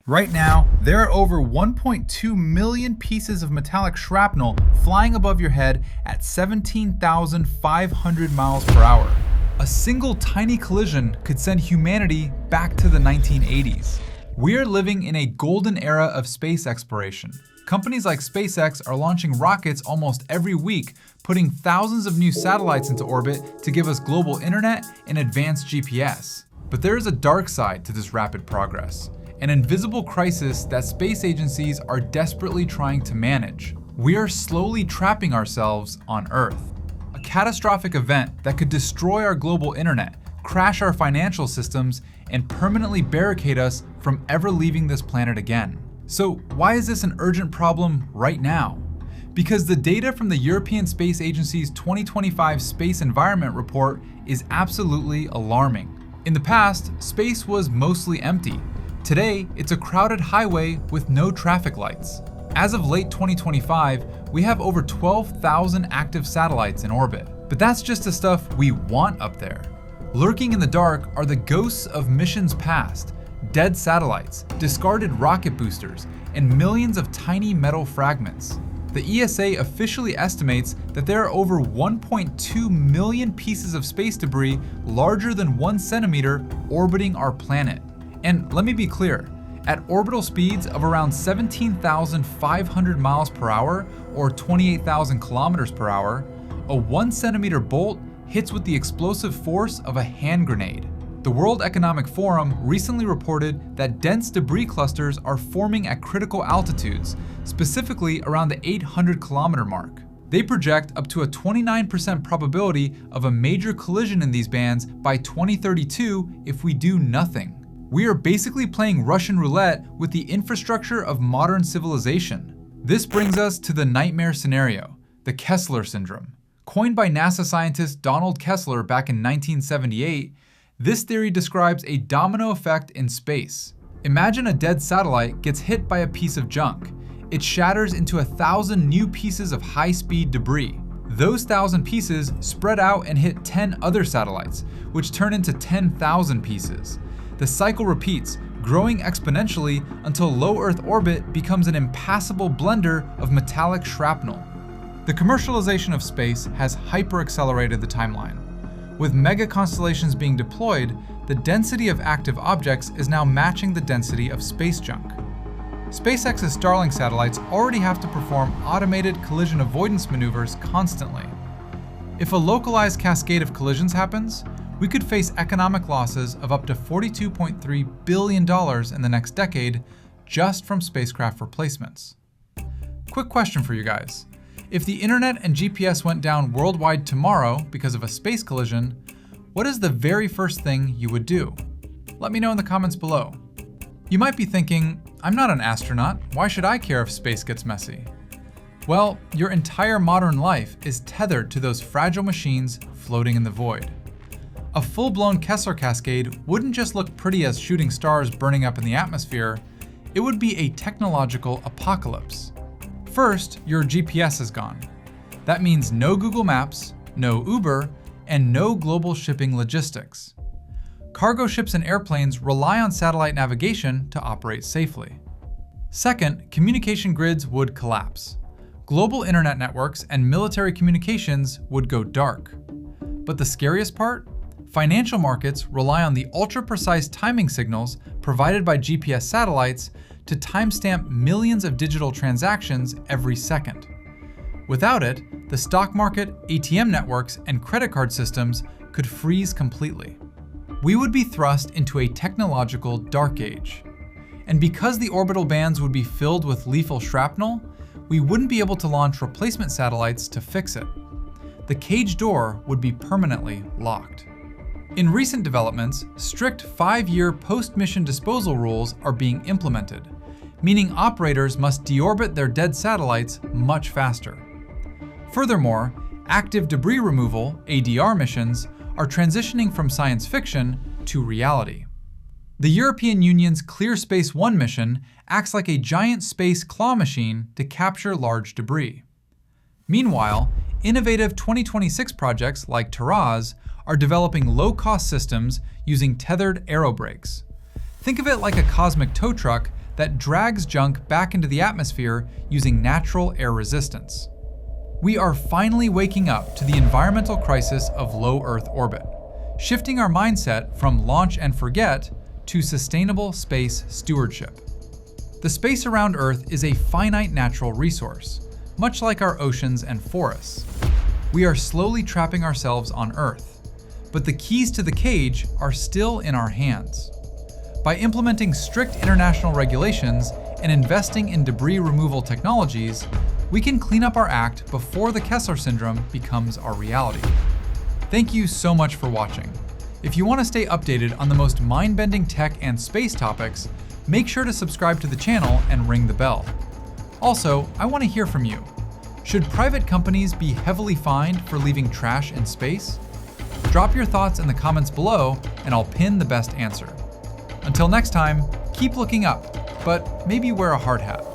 Right now, there are over 1.2 million pieces of metallic shrapnel flying above your head at 17,500 miles per hour. A single tiny collision could send humanity back to the 1980s. We are living in a golden era of space exploration. Companies like SpaceX are launching rockets almost every week, putting thousands of new satellites into orbit to give us global internet and advanced GPS. But there is a dark side to this rapid progress. An invisible crisis that space agencies are desperately trying to manage. We are slowly trapping ourselves on Earth. A catastrophic event that could destroy our global internet, crash our financial systems, and permanently barricade us from ever leaving this planet again. So why is this an urgent problem right now? Because the data from the European Space Agency's 2025 Space Environment Report is absolutely alarming. In the past, space was mostly empty. Today, it's a crowded highway with no traffic lights. As of late 2025, we have over 12,000 active satellites in orbit. But that's just the stuff we want up there. Lurking in the dark are the ghosts of missions past, dead satellites, discarded rocket boosters, and millions of tiny metal fragments. The ESA officially estimates that there are over 1.2 million pieces of space debris larger than 1 centimeter orbiting our planet. And let me be clear, at orbital speeds of around 17,500 miles per hour or 28,000 kilometers per hour, a 1 centimeter bolt hits with the explosive force of a hand grenade. The World Economic Forum recently reported that dense debris clusters are forming at critical altitudes, specifically around the 800 kilometer mark. They project up to a 29% probability of a major collision in these bands by 2032 if we do nothing. We are basically playing Russian roulette with the infrastructure of modern civilization. This brings us to the nightmare scenario, the Kessler Syndrome. Coined by NASA scientist Donald Kessler back in 1978, this theory describes a domino effect in space. Imagine a dead satellite gets hit by a piece of junk. It shatters into 1,000 new pieces of high-speed debris. Those 1,000 pieces spread out and hit 10 other satellites, which turn into 10,000 pieces. The cycle repeats, growing exponentially until low Earth orbit becomes an impassable blender of metallic shrapnel. The commercialization of space has hyper-accelerated the timeline. With mega constellations being deployed, the density of active objects is now matching the density of space junk. SpaceX's Starlink satellites already have to perform automated collision avoidance maneuvers constantly. If a localized cascade of collisions happens, we could face economic losses of up to $42.3 billion in the next decade just from spacecraft replacements. Quick question for you guys. If the internet and GPS went down worldwide tomorrow because of a space collision, what is the very first thing you would do? Let me know in the comments below. You might be thinking, I'm not an astronaut, why should I care if space gets messy? Well, your entire modern life is tethered to those fragile machines floating in the void. A full-blown Kessler cascade wouldn't just look pretty as shooting stars burning up in the atmosphere, it would be a technological apocalypse. First, your GPS is gone. That means no Google Maps, no Uber, and no global shipping logistics. Cargo ships and airplanes rely on satellite navigation to operate safely. Second, communication grids would collapse. Global internet networks and military communications would go dark. But the scariest part? Financial markets rely on the ultra-precise timing signals provided by GPS satellites to timestamp millions of digital transactions every second. Without it, the stock market, ATM networks, and credit card systems could freeze completely. We would be thrust into a technological dark age. And because the orbital bands would be filled with lethal shrapnel, we wouldn't be able to launch replacement satellites to fix it. The cage door would be permanently locked. In recent developments, strict 5-year post-mission disposal rules are being implemented, meaning operators must deorbit their dead satellites much faster. Furthermore, active debris removal, ADR missions, are transitioning from science fiction to reality. The European Union's Clear Space 1 mission acts like a giant space claw machine to capture large debris. Meanwhile, innovative 2026 projects like Taraz are developing low-cost systems using tethered aerobrakes. Think of it like a cosmic tow truck that drags junk back into the atmosphere using natural air resistance. We are finally waking up to the environmental crisis of low Earth orbit, shifting our mindset from launch and forget to sustainable space stewardship. The space around Earth is a finite natural resource, much like our oceans and forests. We are slowly trapping ourselves on Earth, but the keys to the cage are still in our hands. By implementing strict international regulations and investing in debris removal technologies, we can clean up our act before the Kessler Syndrome becomes our reality. Thank you so much for watching. If you want to stay updated on the most mind-bending tech and space topics, make sure to subscribe to the channel and ring the bell. Also, I want to hear from you. Should private companies be heavily fined for leaving trash in space? Drop your thoughts in the comments below and I'll pin the best answer. Until next time, keep looking up, but maybe wear a hard hat.